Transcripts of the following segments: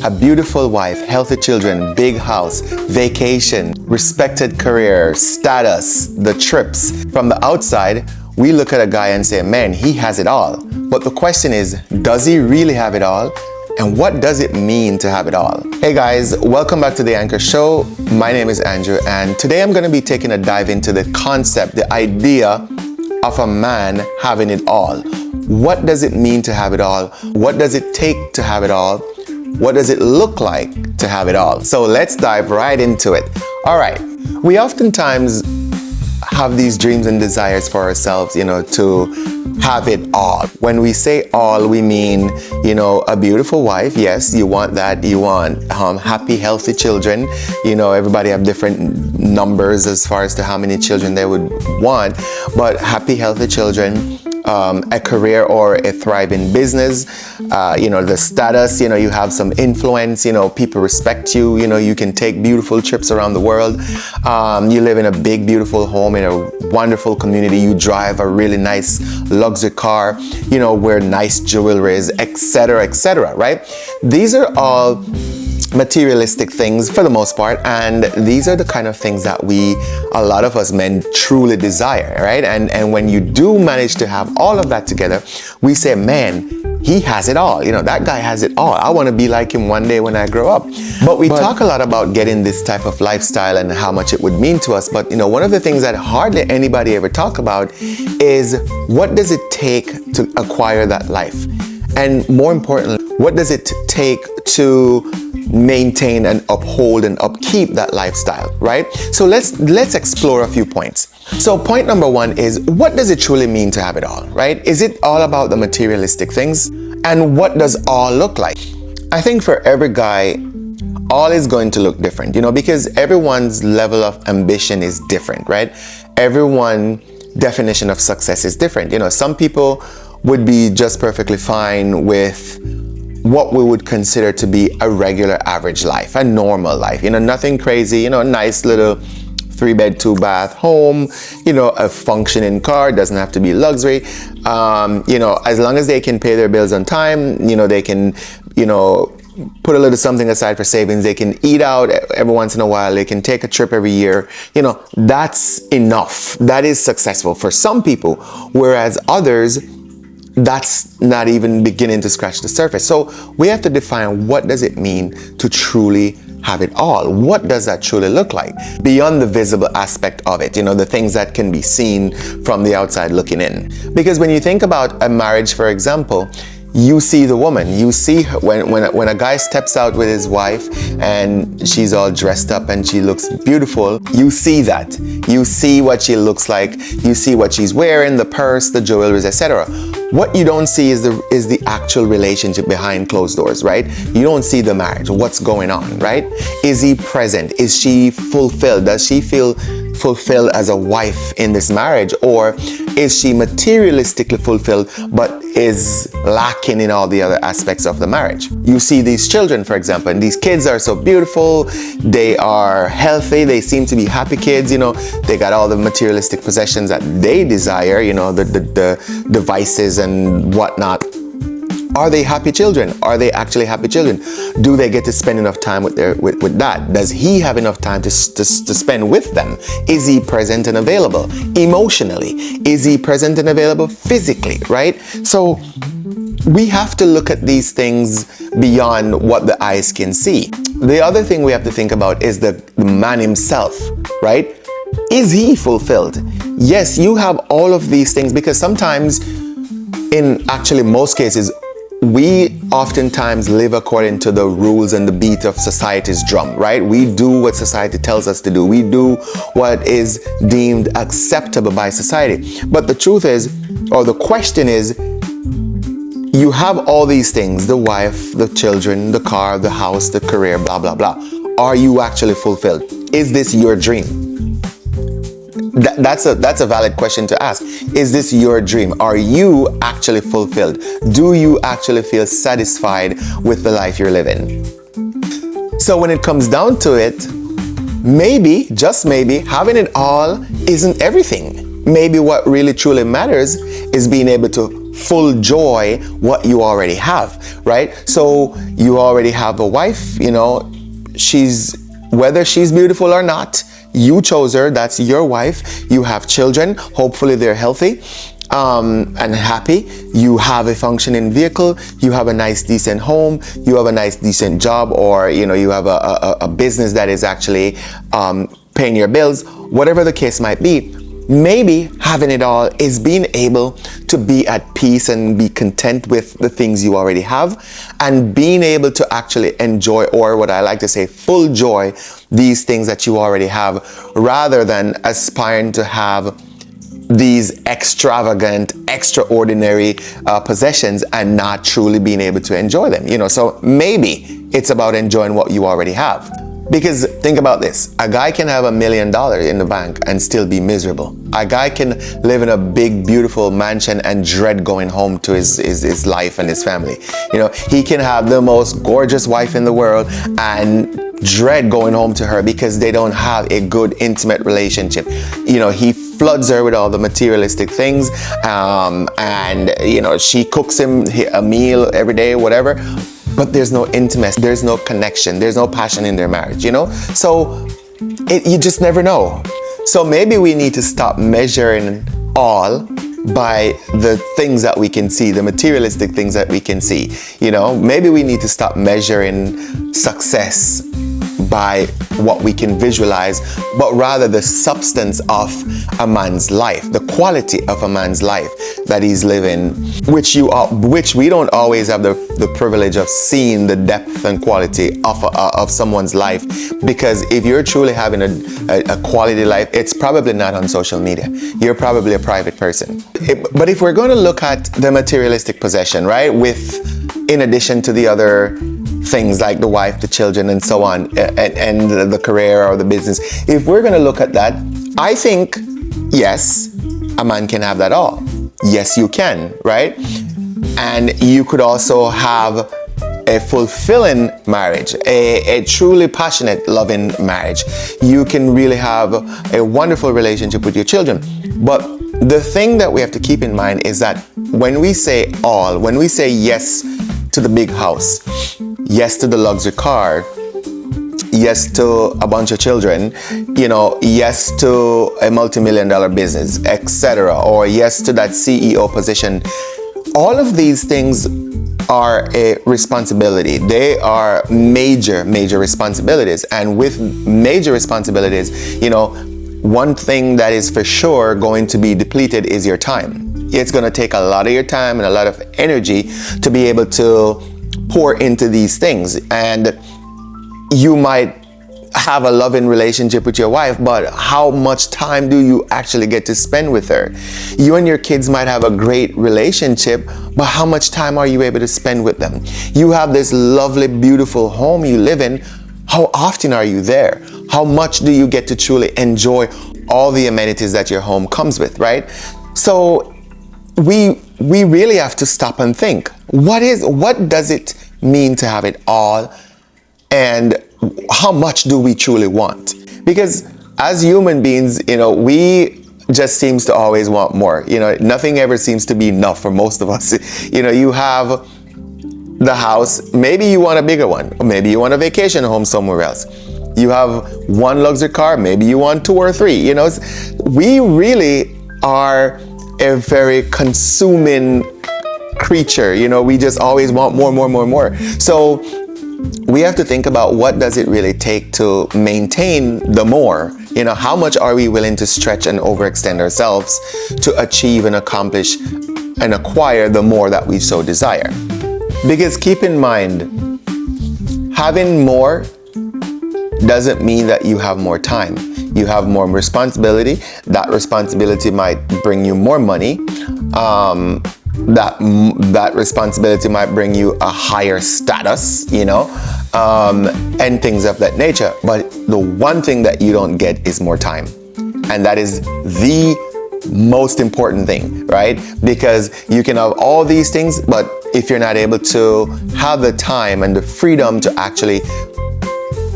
A beautiful wife, healthy children, big house, vacation, respected career, status, the trips. From the outside, we look at a guy and say, man, he has it all. But the question is, does he really have it all? And what does it mean to have it all? Hey guys, welcome back to The Anchor Show. My name is Andrew, and today I'm going to be taking a dive into the concept, the idea of a man having it all. What does it mean to have it all? What does it take to have it all? What does it look like to have it all? So let's dive right into it. All right, we oftentimes have these dreams and desires for ourselves, to have it all. When we say all, we mean, a beautiful wife. Yes, you want that. You want happy, healthy children. Everybody have different numbers as far as to how many children they would want, but happy, healthy children, a career or a thriving business, the status, you have some influence, people respect you, you can take beautiful trips around the world, you live in a big, beautiful home in a wonderful community, you drive a really nice luxury car, wear nice jewelries, etc., right? These are all materialistic things for the most part, and these are the kind of things that a lot of us men truly desire, right? And when you do manage to have all of that together, we say, man, he has it all. That guy has it all. I want to be like him one day when I grow up. But we talk a lot about getting this type of lifestyle and how much it would mean to us. But one of the things that hardly anybody ever talk about is, what does it take to acquire that life? And more importantly, what does it take to maintain and uphold and upkeep that lifestyle, right? So let's explore a few points. So point number one is, what does it truly mean to have it all, right? Is it all about the materialistic things? And what does all look like? I think for every guy, all is going to look different, because everyone's level of ambition is different, right? Everyone's definition of success is different. Some people would be just perfectly fine with what we would consider to be a regular average life, a normal life, nothing crazy, a nice little 3-bed, 2-bath home, a functioning car, doesn't have to be luxury, as long as they can pay their bills on time, they can, put a little something aside for savings, they can eat out every once in a while, they can take a trip every year, that's enough. That is successful for some people, whereas others, that's not even beginning to scratch the surface. So we have to define, what does it mean to truly have it all? What does that truly look like beyond the visible aspect of it, the things that can be seen from the outside looking in? Because when you think about a marriage, for example, you see the woman, you see her when a guy steps out with his wife and she's all dressed up and she looks beautiful, you see that. You see what she looks like, you see what she's wearing, the purse, the jewelry, etc. What you don't see is the actual relationship behind closed doors, right? You don't see the marriage, what's going on, right? Is he present? Is she fulfilled? Does she feel fulfilled as a wife in this marriage? Or is she materialistically fulfilled but is lacking in all the other aspects of the marriage? You see these children, for example, and these kids are so beautiful, they are healthy, they seem to be happy kids, they got all the materialistic possessions that they desire, the devices and whatnot. Are they happy children? Are they actually happy children? Do they get to spend enough time with that? Does he have enough time to spend with them? Is he present and available emotionally? Is he present and available physically, right? So we have to look at these things beyond what the eyes can see. The other thing we have to think about is the man himself, right? Is he fulfilled? Yes, you have all of these things, because sometimes, in actually most cases, we oftentimes live according to the rules and the beat of society's drum, right? We do what society tells us to do. We do what is deemed acceptable by society. But the truth is, or the question is, you have all these things, the wife, the children, the car, the house, the career, blah, blah, blah. Are you actually fulfilled? Is this your dream? That's a valid question to ask. Is this your dream? Are you actually fulfilled? Do you actually feel satisfied with the life you're living? So when it comes down to it, maybe, just maybe, having it all isn't everything. Maybe what really truly matters is being able to full joy what you already have, right? So you already have a wife, whether she's beautiful or not, you chose her, that's your wife. You have children, hopefully they're healthy and happy. You have a functioning vehicle, you have a nice decent home, you have a nice decent job, or you have a business that is actually paying your bills, whatever the case might be. Maybe having it all is being able to be at peace and be content with the things you already have, and being able to actually enjoy, or what I like to say, full joy, these things that you already have, rather than aspiring to have these extravagant, extraordinary possessions and not truly being able to enjoy them. So maybe it's about enjoying what you already have. Because think about this, a guy can have $1 million in the bank and still be miserable. A guy can live in a big, beautiful mansion and dread going home to his life and his family. He can have the most gorgeous wife in the world and dread going home to her because they don't have a good, intimate relationship. He floods her with all the materialistic things, and she cooks him a meal every day, whatever. But there's no intimacy, there's no connection, there's no passion in their marriage, So you just never know. So maybe we need to stop measuring all by the things that we can see, the materialistic things that we can see. Maybe we need to stop measuring success by what we can visualize, but rather the substance of a man's life, the quality of a man's life that he's living, which we don't always have the privilege of seeing the depth and quality of someone's life. Because if you're truly having a quality life, it's probably not on social media. You're probably a private person. But if we're going to look at the materialistic possession, right, in addition to the other things like the wife, the children, and so on, and the career or the business, if we're going to look at that, I think, yes, a man can have that all. Yes, you can, right? And you could also have a fulfilling marriage, a truly passionate, loving marriage. You can really have a wonderful relationship with your children. But the thing that we have to keep in mind is that when we say all, when we say yes to the big house, yes to the luxury car, yes to a bunch of children, yes to a multi-million-dollar business, etc., or yes to that CEO position, all of these things are a responsibility. They are major, major responsibilities. And with major responsibilities, one thing that is for sure going to be depleted is your time. It's going to take a lot of your time and a lot of energy to be able to pour into these things. And you might have a loving relationship with your wife, but how much time do you actually get to spend with her? You and your kids might have a great relationship, but how much time are you able to spend with them? You have this lovely, beautiful home you live in. How often are you there? How much do you get to truly enjoy all the amenities that your home comes with, right? So we really have to stop and think, what does it mean to have it all, and how much do we truly want? Because as human beings, we just seems to always want more. Nothing ever seems to be enough for most of us. You have the house, maybe you want a bigger one, or maybe you want a vacation home somewhere else. You have one luxury car, maybe you want 2 or 3. We really are a very consuming creature. We just always want more. So we have to think about, what does it really take to maintain the more? How much are we willing to stretch and overextend ourselves to achieve and accomplish and acquire the more that we so desire? Because keep in mind, having more doesn't mean that you have more time. You have more responsibility. That responsibility might bring you more money. That responsibility might bring you a higher status, and things of that nature. But the one thing that you don't get is more time. And that is the most important thing, right? Because you can have all these things, but if you're not able to have the time and the freedom to actually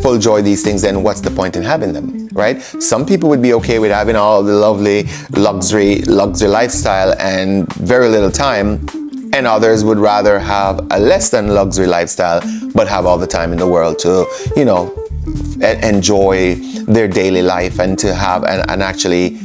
full joy these things, then what's the point in having them, right? Some people would be okay with having all the lovely luxury lifestyle and very little time and others would rather have a less than luxury lifestyle but have all the time in the world to, you know, enjoy their daily life and to have an actually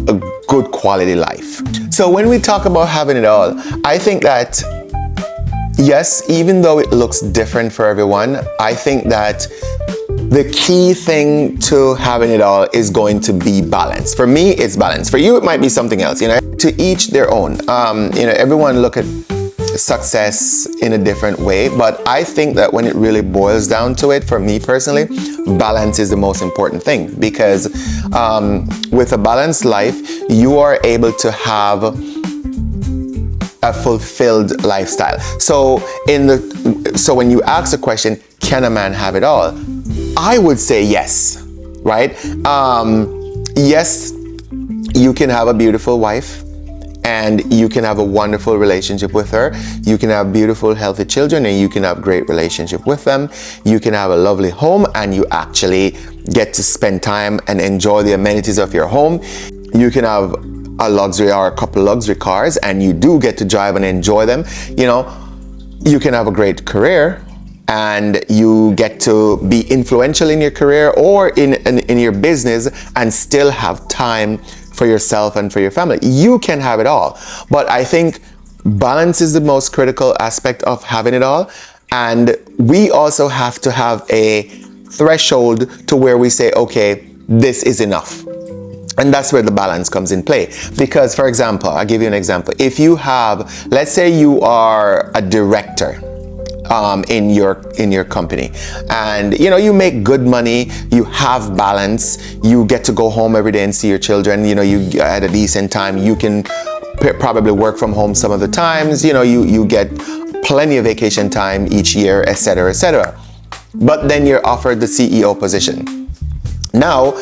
a good quality life. So when we talk about having it all, I think that yes, even though it looks different for everyone, I think that the key thing to having it all is going to be balance. For me, it's balance. For you, it might be something else, you know, to each their own. You know, everyone look at success in a different way, but I think that when it really boils down to it, for me personally, balance is the most important thing, because with a balanced life, you are able to have a fulfilled lifestyle. So when you ask the question, can a man have it all? I would say yes, right? Yes, you can have a beautiful wife and you can have a wonderful relationship with her. You can have beautiful, healthy children and you can have great relationship with them. You can have a lovely home and you actually get to spend time and enjoy the amenities of your home. You can have a luxury or a couple luxury cars and you do get to drive and enjoy them. You know, you can have a great career and you get to be influential in your career or in your business and still have time for yourself and for your family. You can have it all. But I think balance is the most critical aspect of having it all. And we also have to have a threshold to where we say, okay, this is enough. And that's where the balance comes in play. Because, for example, I'll give you an example. If you have, let's say you are a director in your company, and you know, you make good money, you have balance, you get to go home every day and see your children, you know, you at a decent time, you can probably work from home some of the times, you know, you get plenty of vacation time each year, etc., etc. But then you're offered the CEO position. Now,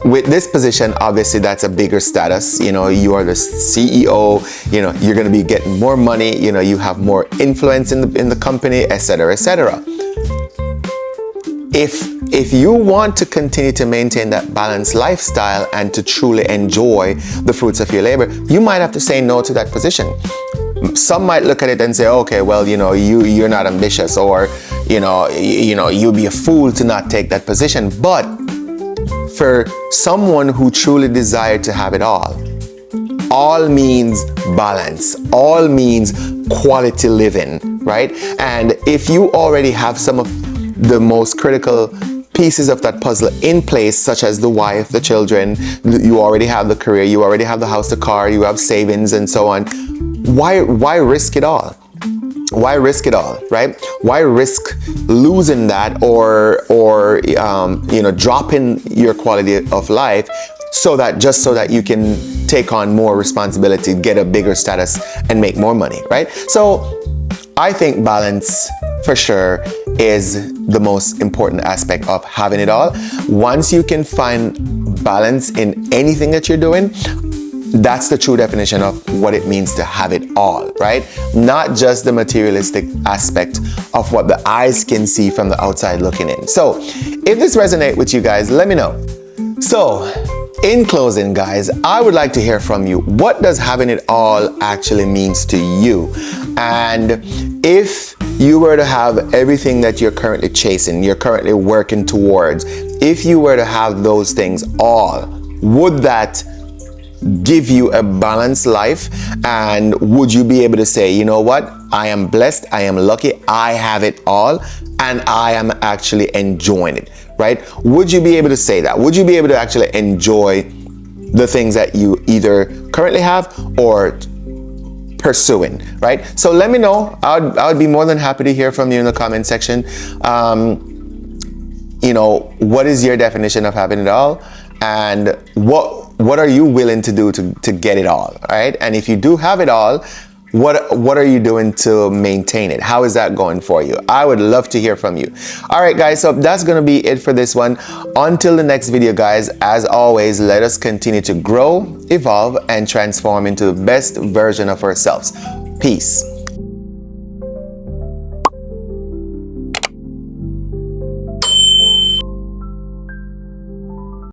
with this position, obviously that's a bigger status. You know, you are the CEO, you know, you're going to be getting more money, you know, you have more influence in the company, etc., etc. If you want to continue to maintain that balanced lifestyle and to truly enjoy the fruits of your labor, you might have to say no to that position. Some might look at it and say, okay, well, you know, you're not ambitious, or you know, you'll be a fool to not take that position. But for someone who truly desired to have it all means balance, all means quality living, right? And if you already have some of the most critical pieces of that puzzle in place, such as the wife, the children, you already have the career, you already have the house, the car, you have savings and so on, why risk it all? Why risk it all, right? Why risk losing that or you know, dropping your quality of life so that you can take on more responsibility, get a bigger status and make more money, right? So I think balance for sure is the most important aspect of having it all. Once you can find balance in anything that you're doing, that's the true definition of what it means to have it all, right? Not just the materialistic aspect of what the eyes can see from the outside looking in. So if this resonates with you guys, let me know. So in closing, guys, I would like to hear from you. What does having it all actually means to you? And if you were to have everything that you're currently chasing, you're currently working towards, if you were to have those things all, would that give you a balanced life? And would you be able to say, you know what, I am blessed, I am lucky, I have it all, and I am actually enjoying it, right? Would you be able to say that? Would you be able to actually enjoy the things that you either currently have or pursuing, right? So let me know. I would be more than happy to hear from you in the comment section. You know, what is your definition of having it all? And what are you willing to do to get it all, right? And if you do have it all, what are you doing to maintain it? How is that going for you? I would love to hear from you. All right, guys, so that's going to be it for this one. Until the next video, guys, as always, let us continue to grow, evolve, and transform into the best version of ourselves. Peace.